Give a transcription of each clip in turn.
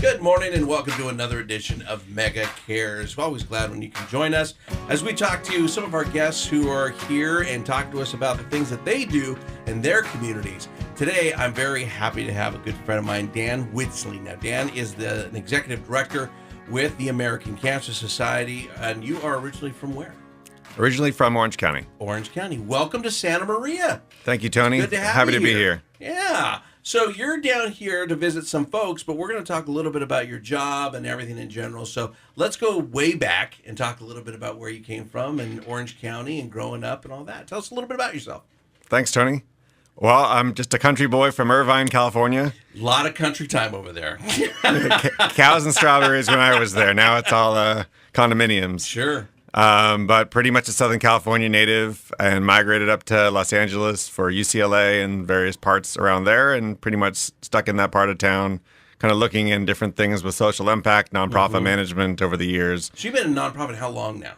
Good morning and welcome to another edition of Mega Cares. We're always glad when you can join us as we talk to some of our guests who are here and talk to us about the things that they do in their communities. Today, I'm very happy to have a good friend of mine, Dan Witzling. Now, Dan is an executive director with the American Cancer Society, and you are originally from where? Originally from Orange County. Orange County. Welcome to Santa Maria. Thank you, Tony. Good to have Happy you to be here. Yeah. So you're down here to visit some folks, but we're going to talk a little bit about your job and everything in general. So let's go way back and talk a little bit about where you came from in Orange County and growing up and all that. Tell us a little bit about yourself. Thanks, Tony. Well, I'm just a country boy from Irvine, California. A lot of country time over there. Cows and strawberries when I was there. Now it's all condominiums. Sure. But pretty much a Southern California native and migrated up to Los Angeles for UCLA and various parts around there and pretty much stuck in that part of town, kind of looking in different things with social impact, nonprofit management over the years. So you've been in nonprofit how long now?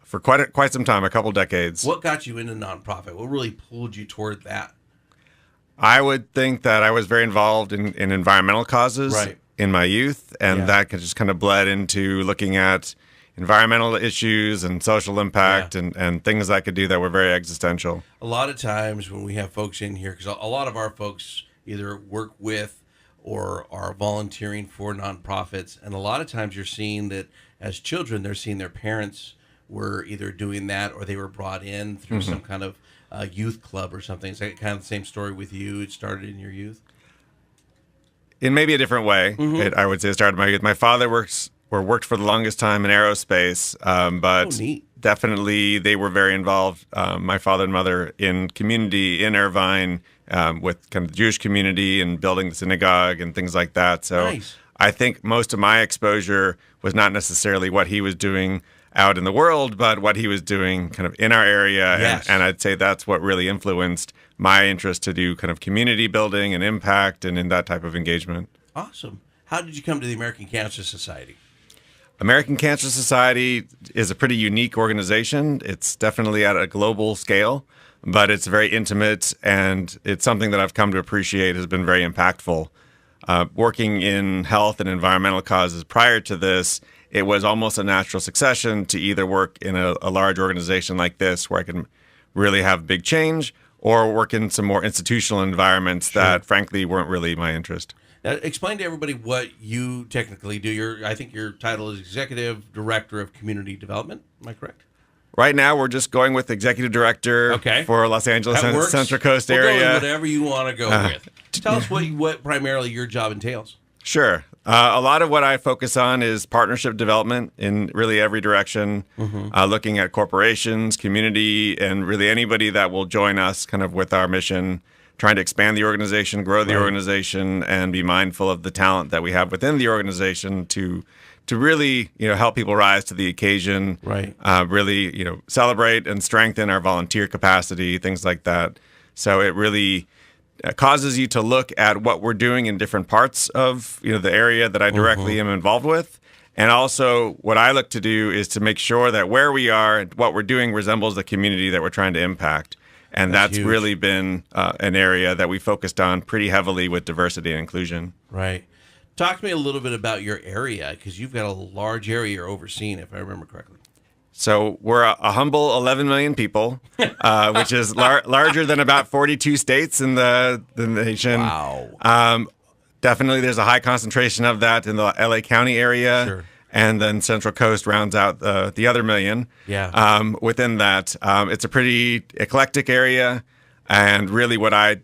For quite some time, a couple decades. What got you into nonprofit? What really pulled you toward that? I would think that I was very involved in environmental causes in my youth, and that just kind of bled into looking at environmental issues and social impact and things I could do that were very existential. A lot of times when we have folks in here, because a lot of our folks either work with or are volunteering for nonprofits, and a lot of times you're seeing that as children, they're seeing their parents were either doing that or they were brought in through some kind of youth club or something. Is that kind of the same story with you? It started in your youth? In maybe a different way, I would say it started in my youth. My father worked for the longest time in aerospace, but definitely they were very involved, my father and mother, in community in Irvine with kind of the Jewish community and building the synagogue and things like that. So I think most of my exposure was not necessarily what he was doing out in the world, but what he was doing kind of in our area. And I'd say that's what really influenced my interest to do kind of community building and impact and in that type of engagement. Awesome. How did you come to the American Cancer Society? American Cancer Society is a pretty unique organization. It's definitely at a global scale, but it's very intimate, and it's something that I've come to appreciate has been very impactful. Working in health and environmental causes prior to this, it was almost a natural succession to either work in a large organization like this where I can really have big change, or work in some more institutional environments that frankly weren't really my interest. Now, explain to everybody what you technically do. I think your title is Executive Director of Community Development. Am I correct? Right now, we're just going with Executive Director for Los Angeles and Central Coast area. Go with whatever you want to go with. Tell us what primarily your job entails. Sure. A lot of what I focus on is partnership development in really every direction, looking at corporations, community, and really anybody that will join us kind of with our mission, trying to expand the organization, grow the organization, and be mindful of the talent that we have within the organization to really, help people rise to the occasion, really, celebrate and strengthen our volunteer capacity, things like that. So it really causes you to look at what we're doing in different parts of, the area that I directly am involved with. And also what I look to do is to make sure that where we are and what we're doing resembles the community that we're trying to impact. And that's really been an area that we focused on pretty heavily with diversity and inclusion. Right. Talk to me a little bit about your area, because you've got a large area you're overseeing, if I remember correctly. So we're a humble 11 million people, which is larger than about 42 states in the nation. Wow. Definitely there's a high concentration of that in the LA County area. Sure. And then Central Coast rounds out the other million. Yeah. Within that, it's a pretty eclectic area, and really what I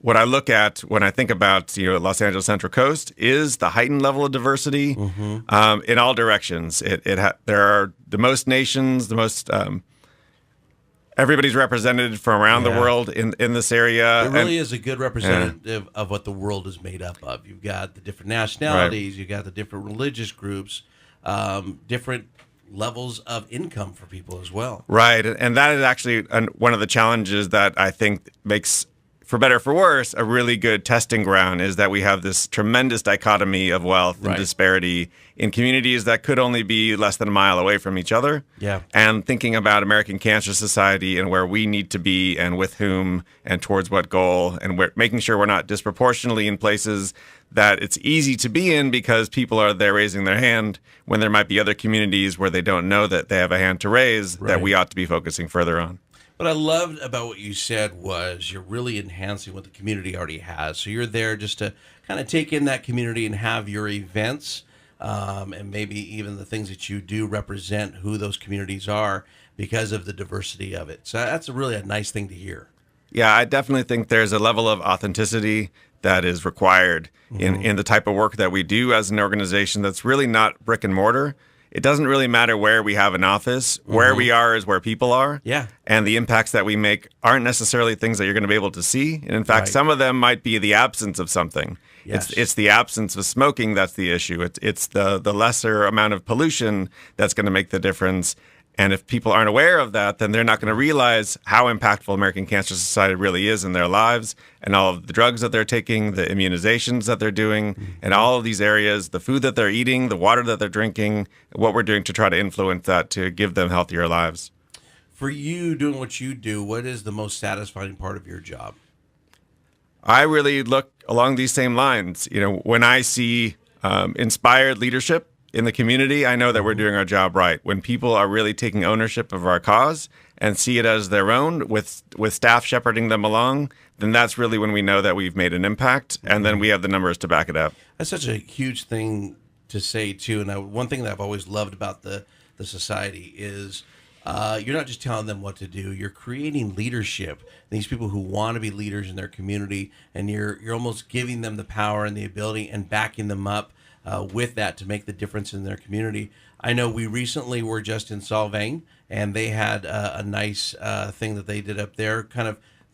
look at when I think about Los Angeles Central Coast is the heightened level of diversity in all directions. There are the most nations, the most everybody's represented from around the world in this area. It really is a good representative of what the world is made up of. You've got the different nationalities, you've got the different religious groups, different levels of income for people as well. Right, and that is actually one of the challenges that I think makes for better or for worse, a really good testing ground is that we have this tremendous dichotomy of wealth and disparity in communities that could only be less than a mile away from each other. Yeah. And thinking about American Cancer Society and where we need to be and with whom and towards what goal, and making sure we're not disproportionately in places that it's easy to be in because people are there raising their hand when there might be other communities where they don't know that they have a hand to raise that we ought to be focusing further on. What I loved about what you said was you're really enhancing what the community already has. So you're there just to kind of take in that community and have your events, and maybe even the things that you do represent who those communities are because of the diversity of it. So that's really a nice thing to hear. Yeah, I definitely think there's a level of authenticity that is required in the type of work that we do as an organization that's really not brick and mortar. It doesn't really matter where we have an office. Where we are is where people are. Yeah. And the impacts that we make aren't necessarily things that you're going to be able to see. And in fact, some of them might be the absence of something. Yes. It's the absence of smoking that's the issue. It's the lesser amount of pollution that's going to make the difference. And if people aren't aware of that, then they're not going to realize how impactful American Cancer Society really is in their lives, and all of the drugs that they're taking, the immunizations that they're doing, and all of these areas, the food that they're eating, the water that they're drinking, what we're doing to try to influence that to give them healthier lives. For you doing what you do, what is the most satisfying part of your job? I really look along these same lines. You know, when I see inspired leadership in the community, I know that we're doing our job right. When people are really taking ownership of our cause and see it as their own with staff shepherding them along, then that's really when we know that we've made an impact, and then we have the numbers to back it up. That's such a huge thing to say, too. And one thing that I've always loved about the society is you're not just telling them what to do. You're creating leadership. These people who want to be leaders in their community, and you're almost giving them the power and the ability and backing them up with that to make the difference in their community. I know we recently were just in Solvang, and they had a nice thing that they did up there.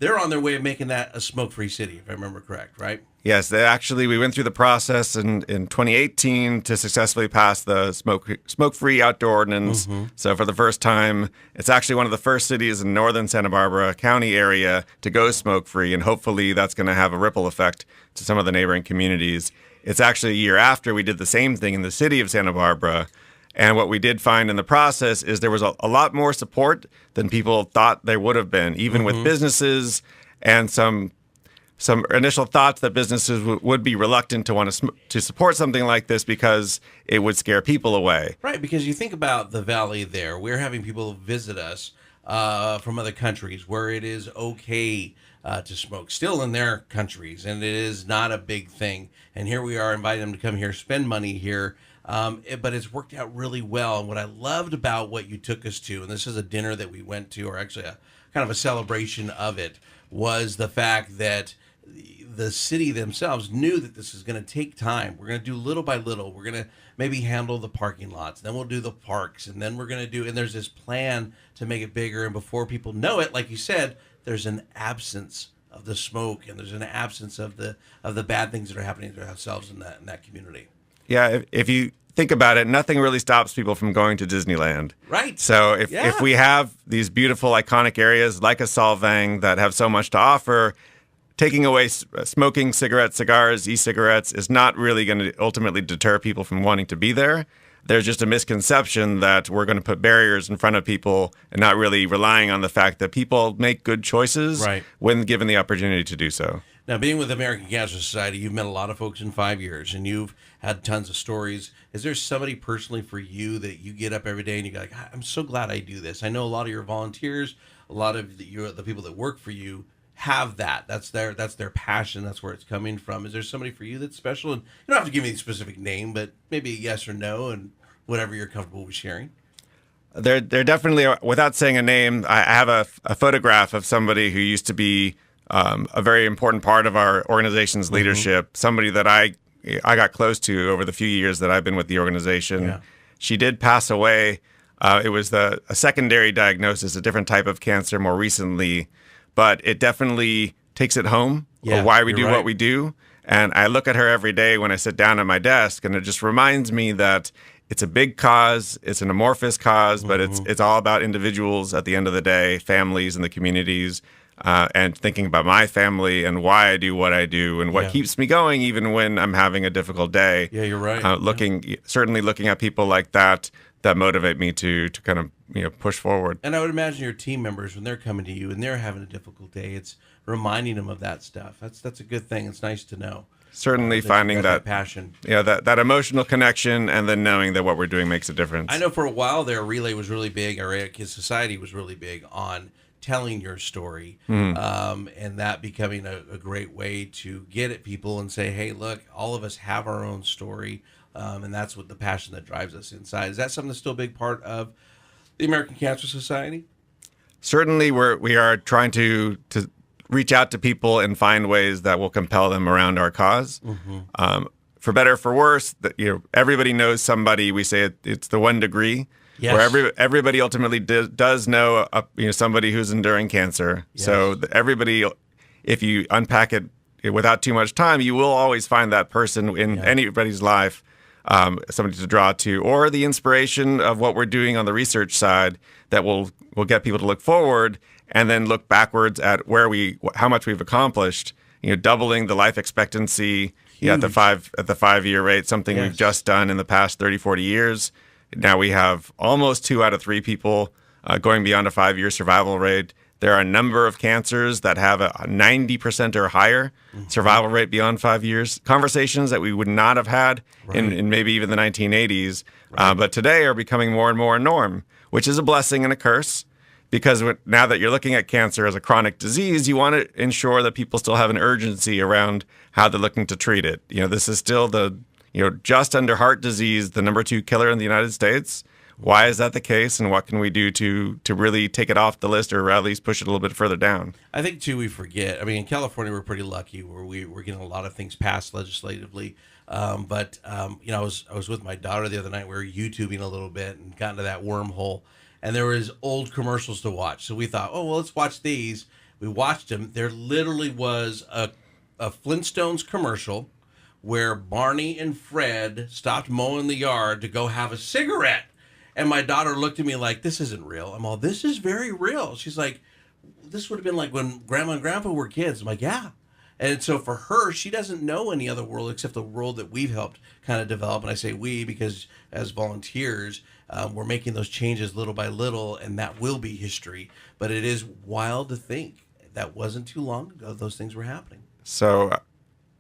They're on their way of making that a smoke-free city, if I remember correct, right? Yes, we went through the process in 2018 to successfully pass the smoke-free outdoor ordinance. So for the first time, it's actually one of the first cities in northern Santa Barbara County area to go smoke-free, and hopefully that's going to have a ripple effect to some of the neighboring communities. It's actually a year after we did the same thing in the city of Santa Barbara. And what we did find in the process is there was a lot more support than people thought there would have been, even with businesses and some initial thoughts that businesses would be reluctant to want to support something like this because it would scare people away. Right, because you think about the valley there. We're having people visit us from other countries where it is okay to smoke, still in their countries, and it is not a big thing. And here we are inviting them to come here, spend money here, but it's worked out really well. And what I loved about what you took us to, and this is a dinner that we went to, or actually a kind of a celebration of it, was the fact that the city themselves knew that this is going to take time. We're going to do little by little. We're going to maybe handle the parking lots, then we'll do the parks, and then we're going to do, and there's this plan to make it bigger. And before people know it, like you said, there's an absence of the smoke, and there's an absence of the bad things that are happening to ourselves in that community. Yeah, if you think about it, nothing really stops people from going to Disneyland. Right. So if we have these beautiful, iconic areas like a Solvang that have so much to offer, taking away smoking cigarettes, cigars, e-cigarettes is not really going to ultimately deter people from wanting to be there. There's just a misconception that we're going to put barriers in front of people and not really relying on the fact that people make good choices when given the opportunity to do so. Now, being with American Cancer Society, you've met a lot of folks in 5 years, and you've had tons of stories. Is there somebody personally for you that you get up every day and you go, like, I'm so glad I do this? I know a lot of your volunteers, a lot of the people that work for you have that. That's their passion. That's where it's coming from. Is there somebody for you that's special? And you don't have to give me a specific name, but maybe a yes or no, and whatever you're comfortable with sharing. There definitely, without saying a name, I have a photograph of somebody who used to be a very important part of our organization's leadership, somebody that I got close to over the few years that I've been with the organization. Yeah. She did pass away. It was a secondary diagnosis, a different type of cancer more recently, but it definitely takes it home of why we do what we do. And I look at her every day when I sit down at my desk, and it just reminds me that it's a big cause, it's an amorphous cause, but it's all about individuals at the end of the day, families and the communities. and thinking about my family and why I do what I do and what keeps me going even when I'm having a difficult day. Yeah, you're right. Certainly looking at people like that motivate me to kind of push forward. And I would imagine your team members, when they're coming to you and they're having a difficult day, it's reminding them of that stuff. That's a good thing. It's nice to know. Certainly finding that passion. Yeah, that emotional connection, and then knowing that what we're doing makes a difference. I know for a while there, Relay was really big, or Kids Society was really big on telling your story, and that becoming a great way to get at people and say, hey, look, all of us have our own story, and that's what the passion that drives us inside. Is that something that's still a big part of the American Cancer Society? Certainly, we are trying to reach out to people and find ways that will compel them around our cause. For better or for worse, everybody knows somebody. We say it's the 1 degree. Yes. Where everybody ultimately does know somebody who's enduring cancer. Yes. So everybody, if you unpack it without too much time, you will always find that person in anybody's life, somebody to draw to, or the inspiration of what we're doing on the research side that will get people to look forward and then look backwards at how much we've accomplished. Doubling the life expectancy at the 5-year rate, something we've just done in the past 30, 40 years. Now we have almost 2 out of 3 people going beyond a 5-year survival rate. There are a number of cancers that have a 90% or higher survival rate beyond 5 years. Conversations that we would not have had in maybe even the 1980s, but today are becoming more and more a norm, which is a blessing and a curse. Because now that you're looking at cancer as a chronic disease, you want to ensure that people still have an urgency around how they're looking to treat it. This is still just under heart disease, the number 2 killer in the United States. Why is that the case, and what can we do to really take it off the list, or at least push it a little bit further down? I think, too, we forget. I mean, in California, we're pretty lucky where we're getting a lot of things passed legislatively. I was with my daughter the other night. We were YouTubing a little bit and got into that wormhole. And there was old commercials to watch. So we thought, oh, well, let's watch these. We watched them. There literally was a Flintstones commercial where Barney and Fred stopped mowing the yard to go have a cigarette. And my daughter looked at me like, this isn't real. I'm all, this is very real. She's like, this would have been like when Grandma and Grandpa were kids. I'm like, yeah. And so for her, she doesn't know any other world except the world that we've helped kind of develop. And I say we because as volunteers, we're making those changes little by little, and that will be history. But it is wild to think that wasn't too long ago those things were happening. So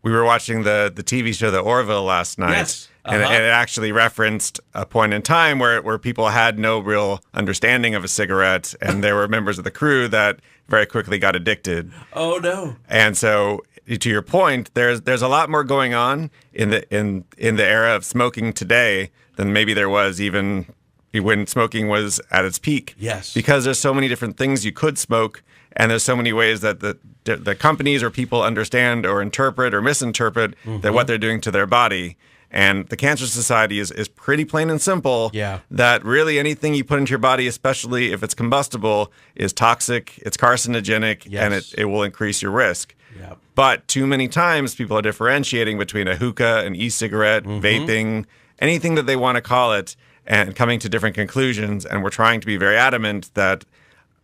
we were watching the TV show The Orville last night. Yes. And it actually referenced a point in time where people had no real understanding of a cigarette, and there were members of the crew that very quickly got addicted. Oh no! And so, to your point, there's a lot more going on in the era of smoking today than maybe there was even when smoking was at its peak. Yes. Because there's so many different things you could smoke, and there's so many ways that the companies or people understand or interpret or misinterpret that what they're doing to their body. And the Cancer Society is pretty plain and simple. Yeah. That really anything you put into your body, especially if it's combustible, is toxic, it's carcinogenic, and it will increase your risk. Yep. But too many times people are differentiating between a hookah, an e-cigarette, vaping, anything that they want to call it, and coming to different conclusions. And we're trying to be very adamant that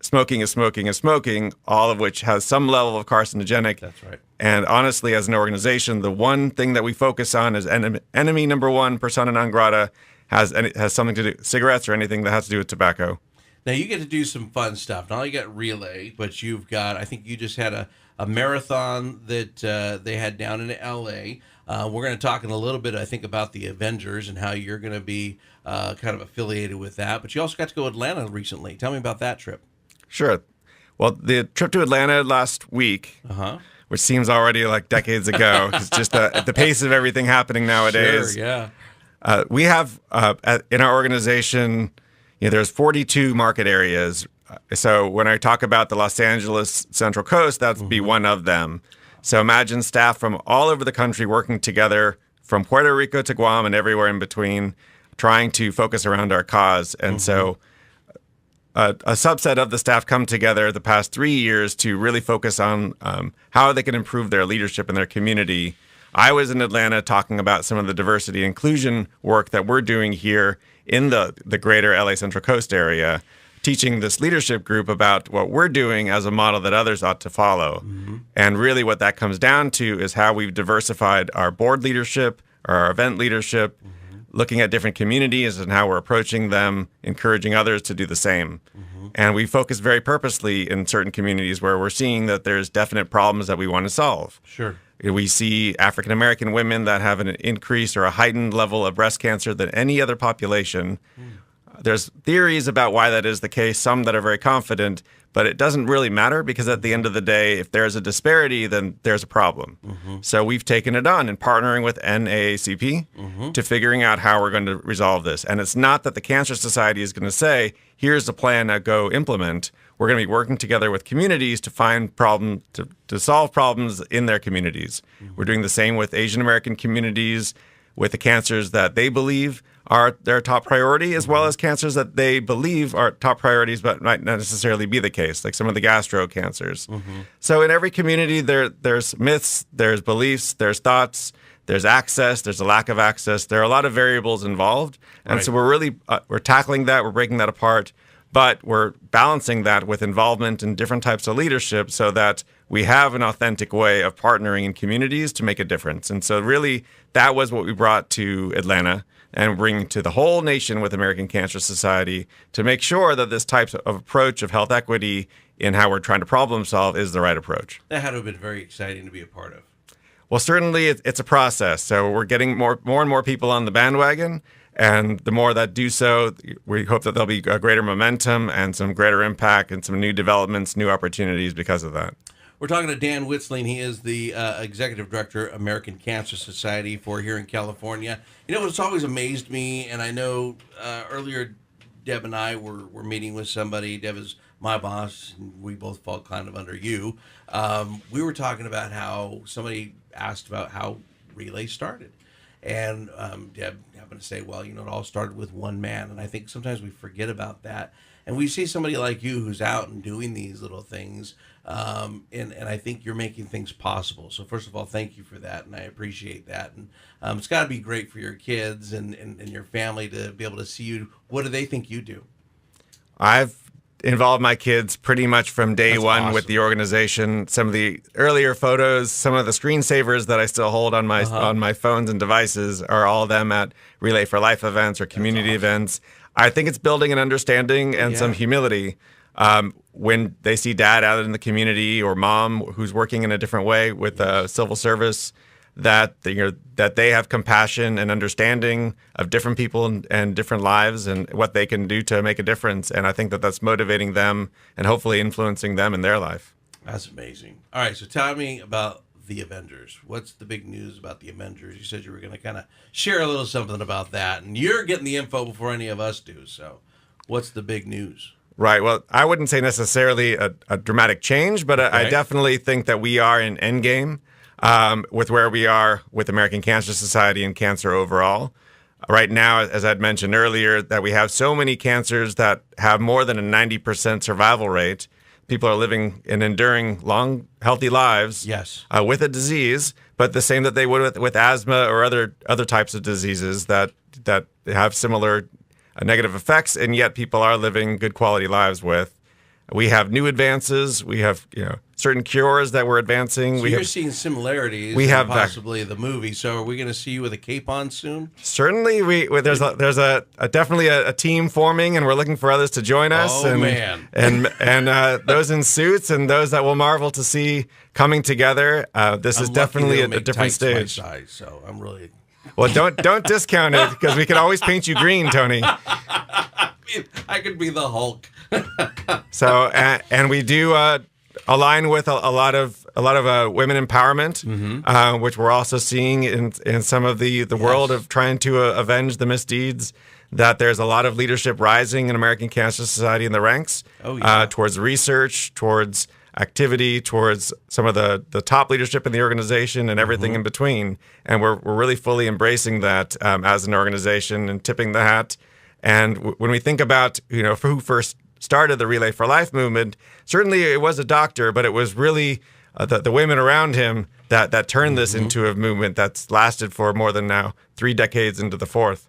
smoking is smoking is smoking, all of which has some level of carcinogenic. That's right. And honestly, as an organization, the one thing that we focus on is enemy number 1, persona non grata, has something to do with cigarettes or anything that has to do with tobacco. Now you get to do some fun stuff. Not only you got Relay, but you've got, I think you just had a marathon that they had down in L.A. We're going to talk in a little bit, I think, about the Avengers and how you're going to be kind of affiliated with that. But you also got to go to Atlanta recently. Tell me about that trip. Sure. Well, the trip to Atlanta last week, which seems already like decades ago, it's just the pace of everything happening nowadays. Sure, yeah. We have in our organization, there's 42 market areas. So when I talk about the Los Angeles Central Coast, that'd be one of them. So imagine staff from all over the country working together from Puerto Rico to Guam and everywhere in between, trying to focus around our cause. And so a subset of the staff come together the past 3 years to really focus on how they can improve their leadership in their community. I was in Atlanta talking about some of the diversity inclusion work that we're doing here in the greater LA Central Coast area, teaching this leadership group about what we're doing as a model that others ought to follow. And really what that comes down to is how we've diversified our board leadership, our event leadership, looking at different communities and how we're approaching them, encouraging others to do the same. And we focus very purposely in certain communities where we're seeing that there's definite problems that we want to solve. Sure. We see African American women that have an increased or a heightened level of breast cancer than any other population. There's theories about why that is the case, some that are very confident, but it doesn't really matter because at the end of the day, if there's a disparity, then there's a problem. So we've taken it on and partnering with NAACP to figuring out how we're going to resolve this. And it's not that the Cancer Society is going to say, here's the plan, now go implement. We're going to be working together with communities to find problems, to solve problems in their communities. We're doing the same with Asian American communities, with the cancers that they believe are their top priority, as well as cancers that they believe are top priorities but might not necessarily be the case, like some of the gastro cancers. So in every community, there's myths, there's beliefs, there's thoughts, there's access, there's a lack of access. There are a lot of variables involved. And so we're really, we're tackling that, we're breaking that apart, but we're balancing that with involvement in different types of leadership so that we have an authentic way of partnering in communities to make a difference. And so really, that was what we brought to Atlanta and bringing to the whole nation with American Cancer Society to make sure that this type of approach of health equity in how we're trying to problem solve is the right approach. That had to have been very exciting to be a part of. Well, certainly it's a process. So we're getting more and more people on the bandwagon. And the more that do so, we hope that there'll be a greater momentum and some greater impact and some new developments, new opportunities because of that. We're talking to Dan Witzling. He is the Executive Director, American Cancer Society for here in California. You know, it's always amazed me, and I know earlier Deb and I were meeting with somebody. Deb is my boss, and we both fall kind of under you. We were talking about how somebody asked about how Relay started. And Deb happened to say, well, you know, it all started with one man. And I think sometimes we forget about that. And we see somebody like you who's out and doing these little things. And I think you're making things possible. So first of all, thank you for that. And I appreciate that. And it's got to be great for your kids and your family to be able to see you. What do they think you do? I've involved my kids pretty much from day That's one awesome. with the organization. Some of the earlier photos, some of the screensavers that I still hold on my phones and devices are all them at Relay for Life events or community events. I think it's building an understanding and some humility. When they see dad out in the community or mom who's working in a different way with civil service, that they have compassion and understanding of different people and different lives and what they can do to make a difference. And I think that that's motivating them and hopefully influencing them in their life. That's amazing. All right, so tell me about the Avengers. What's the big news about the Avengers? You said you were going to kind of share a little something about that, and you're getting the info before any of us do. So what's the big news? Right. Well, I wouldn't say necessarily a dramatic change, but I definitely think that we are in endgame. With where we are with American Cancer Society and cancer overall. Right now, as I'd mentioned earlier, that we have so many cancers that have more than a 90% survival rate. People are living and enduring long, healthy lives with a disease, but the same that they would with asthma or other types of diseases that have similar negative effects, and yet people are living good quality lives with. We have new advances. We have certain cures that we're advancing. So you're seeing similarities. We have possibly the movie. So are we going to see you with a cape on soon? Certainly, there's definitely a team forming, and we're looking for others to join us. Oh man! And those in suits and those that will marvel to see coming together. This is definitely a different stage. My size, so I'm really. Well, don't discount it because we can always paint you green, Tony. I could be the Hulk. So, and we do align with a lot of women empowerment, which we're also seeing in some of the world of trying to avenge the misdeeds. That there's a lot of leadership rising in American Cancer Society in the ranks towards research, towards activity, towards some of the top leadership in the organization and everything in between. And we're really fully embracing that as an organization and tipping the hat. And when we think about, who first started the Relay for Life movement, certainly it was a doctor, but it was really the women around him that turned this into a movement that's lasted for more than now 3 decades into the fourth.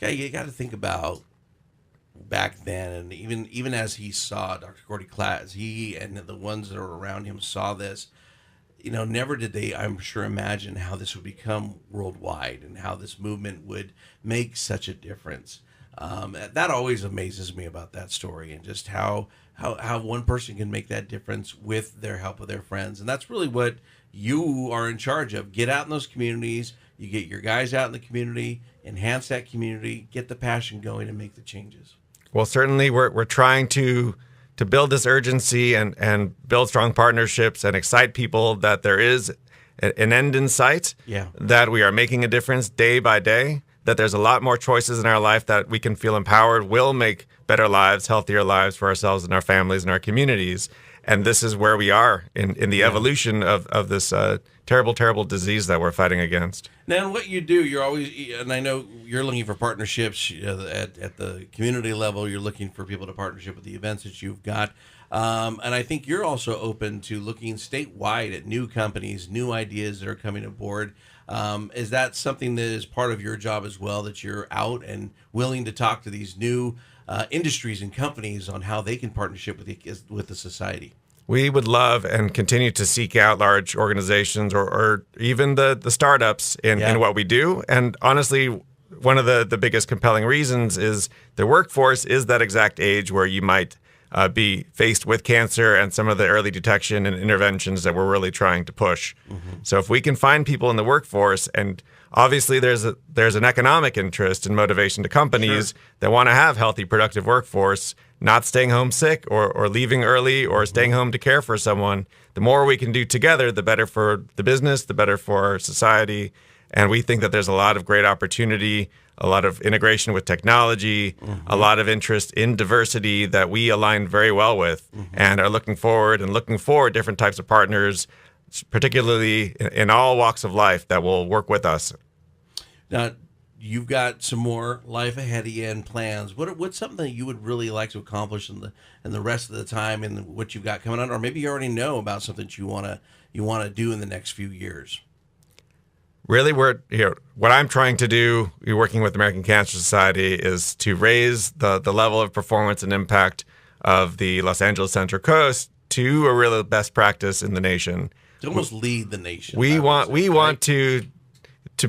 You got to think about back then, and even as he saw Dr. Gordy Klatt, as he and the ones that are around him saw this, never did they, I'm sure, imagine how this would become worldwide and how this movement would make such a difference. That always amazes me about that story, and just how one person can make that difference with their help of their friends. And that's really what you are in charge of. Get out in those communities. You get your guys out in the community, enhance that community, get the passion going, and make the changes. Well, certainly we're trying to build this urgency and build strong partnerships and excite people that there is an end in sight, that we are making a difference day by day, that there's a lot more choices in our life that we can feel empowered will make better lives, healthier lives for ourselves and our families and our communities. And this is where we are in the evolution of this terrible, terrible disease that we're fighting against. Now, what you do, you're always, and I know you're looking for partnerships at the community level. You're looking for people to partnership with the events that you've got. And I think you're also open to looking statewide at new companies, new ideas that are coming aboard. Is that something that is part of your job as well, that you're out and willing to talk to these new industries and companies on how they can partnership with the society? We would love and continue to seek out large organizations or even the startups in what we do. And honestly, one of the biggest compelling reasons is the workforce is that exact age where you might be faced with cancer and some of the early detection and interventions that we're really trying to push. So if we can find people in the workforce, and obviously there's an economic interest and motivation to companies that want to have healthy, productive workforce, not staying home sick or leaving early or staying home to care for someone. The more we can do together, the better for the business, the better for society. And we think that there's a lot of great opportunity, a lot of integration with technology, a lot of interest in diversity that we align very well with, and are looking forward different types of partners, particularly in all walks of life, that will work with us. Now, you've got some more life ahead of you and plans. What's something that you would really like to accomplish in the rest of the time, and what you've got coming on, or maybe you already know about something that you want to do in the next few years? Really, what I'm trying to do, working with the American Cancer Society, is to raise the level of performance and impact of the Los Angeles Central Coast to a real best practice in the nation. To almost lead the nation. We want to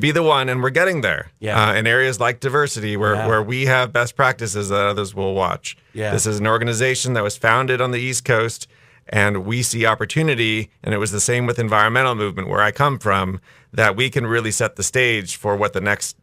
be the one, and we're getting there. In areas like diversity, where we have best practices that others will watch. This is an organization that was founded on the East Coast, and we see opportunity, and it was the same with environmental movement where I come from, that we can really set the stage for what the next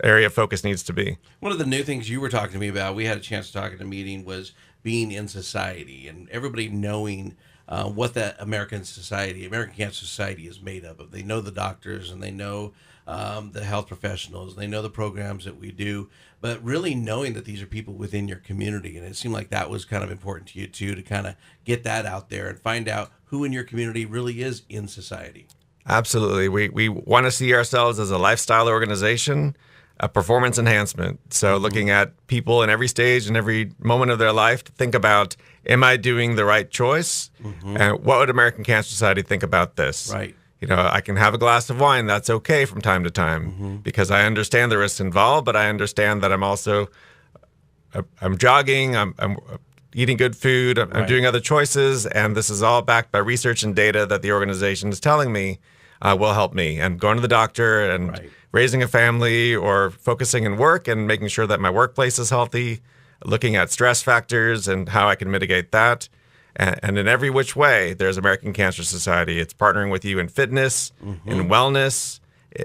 area of focus needs to be. One of the new things you were talking to me about, we had a chance to talk at a meeting, was being in society and everybody knowing what that American Cancer Society is made of. They know the doctors, and they know the health professionals, and they know the programs that we do, but really knowing that these are people within your community. And it seemed like that was kind of important to you too, to kind of get that out there and find out who in your community really is in society. Absolutely. We want to see ourselves as a lifestyle organization, a performance enhancement. So looking at people in every stage and every moment of their life to think about, am I doing the right choice? And what would American Cancer Society think about this? Right. I can have a glass of wine. That's okay from time to time because I understand the risks involved, but I understand that I'm jogging, I'm eating good food, I'm doing other choices, and this is all backed by research and data that the organization is telling me will help me. And going to the doctor and raising a family, or focusing in work and making sure that my workplace is healthy, looking at stress factors and how I can mitigate that. And in every which way, there's American Cancer Society. It's partnering with you in fitness, in wellness,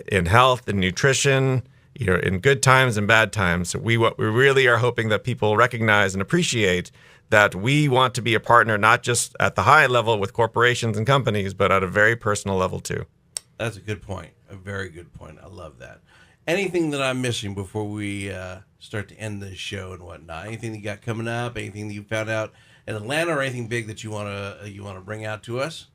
in health, in nutrition, in good times and bad times. We really are hoping that people recognize and appreciate that we want to be a partner, not just at the high level with corporations and companies, but at a very personal level too. That's a good point. A very good point. I love that. Anything that I'm missing before we start to end this show and whatnot? Anything that you got coming up? Anything that you found out in Atlanta, or anything big that you want to bring out to us?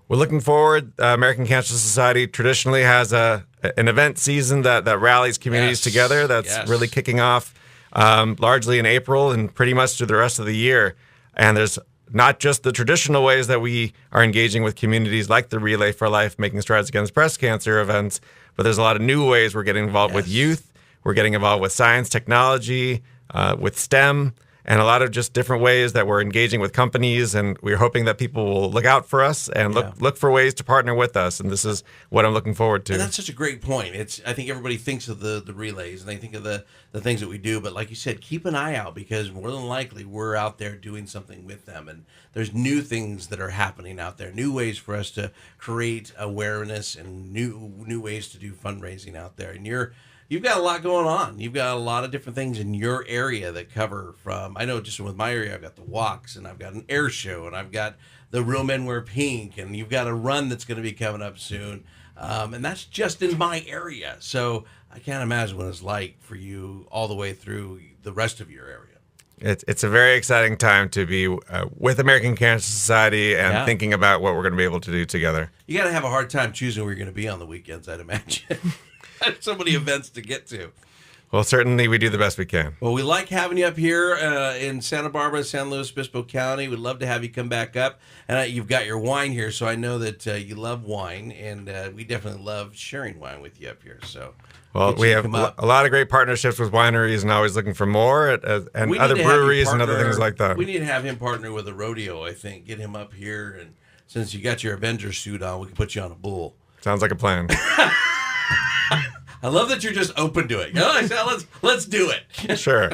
We're looking forward. American Cancer Society traditionally has an event season that rallies communities together. That's really kicking off largely in April and pretty much through the rest of the year. And there's not just the traditional ways that we are engaging with communities like the Relay for Life, Making Strides Against Breast Cancer events, but there's a lot of new ways we're getting involved with youth. We're getting involved with science, technology, with STEM, and a lot of just different ways that we're engaging with companies, and we're hoping that people will look out for us and look for ways to partner with us. And this is what I'm looking forward to. And that's such a great point. I think everybody thinks of the relays and they think of the things that we do, but like you said, keep an eye out, because more than likely we're out there doing something with them, and there's new things that are happening out there, new ways for us to create awareness and new ways to do fundraising out there. And you've got a lot going on. You've got a lot of different things in your area that cover from, I know just with my area, I've got the walks, and I've got an air show, and I've got the Real Men Wear Pink, and you've got a run that's going to be coming up soon. And that's just in my area. So I can't imagine what it's like for you all the way through the rest of your area. It's a very exciting time to be with American Cancer Society and thinking about what we're going to be able to do together. You got to have a hard time choosing where you're going to be on the weekends, I'd imagine. There's so many events to get to. Well, certainly we do the best we can. Well, we like having you up here in Santa Barbara, San Luis Obispo County. We'd love to have you come back up. And you've got your wine here, so I know that you love wine, and we definitely love sharing wine with you up here. So, well, we have a lot of great partnerships with wineries, and always looking for more, and other breweries and other things like that. We need to have him partner with a rodeo, I think. Get him up here, and since you got your Avengers suit on, we can put you on a bull. Sounds like a plan. I love that you're just open to it. Let's do it. Sure.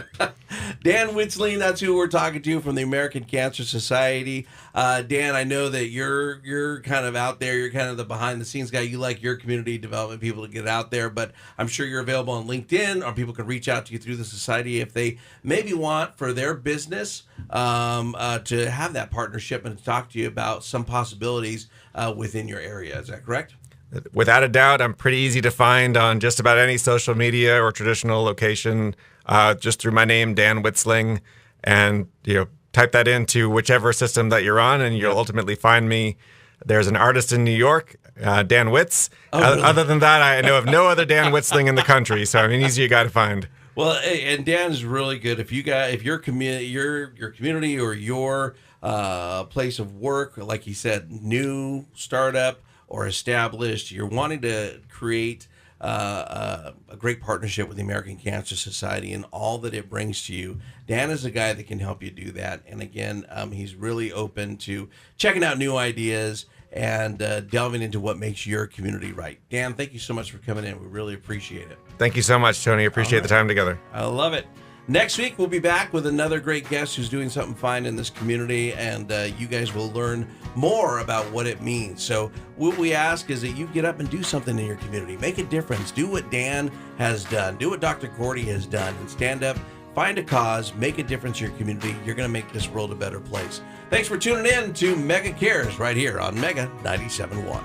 Dan Witzling, that's who we're talking to from the American Cancer Society. Dan, I know that you're kind of out there. You're kind of the behind-the-scenes guy. You like your community development people to get out there, but I'm sure you're available on LinkedIn, or people can reach out to you through the society if they maybe want for their business to have that partnership and to talk to you about some possibilities within your area. Is that correct? Without a doubt, I'm pretty easy to find on just about any social media or traditional location, just through my name, Dan Witzling, and type that into whichever system that you're on, and you'll ultimately find me. There's an artist in New York, Dan Witz. Really? Other than that, I know of no other Dan Witzling in the country, so I'm an easy guy to find. Well, and Dan's really good. If your community or your place of work, like he said, new startup or established, you're wanting to create a great partnership with the American Cancer Society and all that it brings to you, Dan is a guy that can help you do that. And again, he's really open to checking out new ideas and delving into what makes your community right. Dan, thank you so much for coming in. We really appreciate it. Thank you so much, Tony. Appreciate the time together. I love it. Next week, we'll be back with another great guest who's doing something fine in this community, and you guys will learn more about what it means. So what we ask is that you get up and do something in your community. Make a difference. Do what Dan has done. Do what Dr. Gordy has done, and stand up, find a cause, make a difference in your community. You're going to make this world a better place. Thanks for tuning in to Mega Cares right here on Mega 97.1.